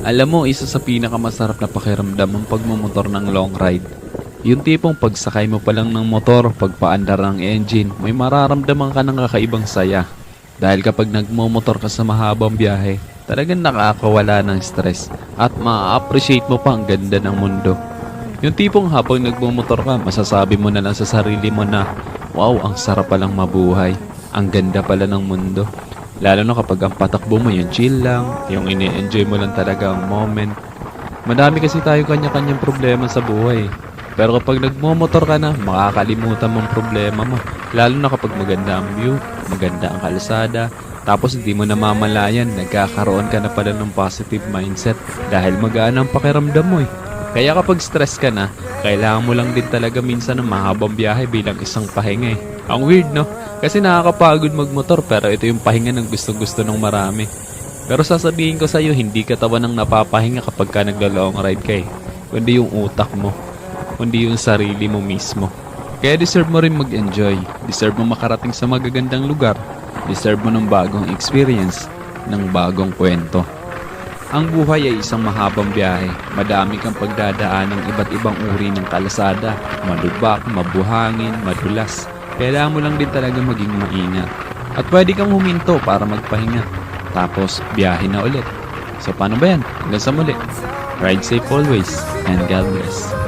Alam mo, isa sa pinakamasarap na pakiramdam ang pagmumotor ng long ride. Yung tipong pagsakay mo pa lang ng motor, pagpaandar ng engine, may mararamdaman ka ng kakaibang saya. Dahil kapag nagmumotor ka sa mahabang biyahe, talagang nakakawala ng stress at ma-appreciate mo pa ang ganda ng mundo. Yung tipong habang nagmumotor ka, masasabi mo na lang sa sarili mo na, wow, ang sarap palang mabuhay. Ang ganda pala ng mundo. Lalo na kapag ang patakbo mo yung chill lang, yung ini-enjoy mo lang talaga ang moment. Madami kasi tayo kanya-kanyang problema sa buhay. Pero kapag nagmomotor ka na, makakalimutan mong problema mo. Lalo na kapag maganda ang view, maganda ang kalsada, tapos hindi mo namamalayan, nagkakaroon ka na pala ng positive mindset dahil magaan ang pakiramdam mo eh. Kaya kapag stress ka na, kailangan mo lang din talaga minsan ng mahabang biyahe bilang isang pahinga eh. Ang weird no? Kasi nakakapagod magmotor pero ito yung pahinga ng gustong-gusto ng marami. Pero sasabihin ko sa'yo, hindi ka tawa ng napapahinga kapag ka nagla-long ride ka eh. Kundi yung utak mo, kundi yung sarili mo mismo. Kaya deserve mo rin mag-enjoy. Deserve mo makarating sa magagandang lugar. Deserve mo ng bagong experience, ng bagong kwento. Ang buhay ay isang mahabang biyahe. Madami kang pagdadaan ng iba't ibang uri ng kalsada. Malubak, mabuhangin, madulas. Kailangan mo lang din talaga maging maingat. At pwede kang huminto para magpahinga. Tapos, biyahe na ulit. So paano ba yan? Hanggang sa muli. Ride safe always, and God bless.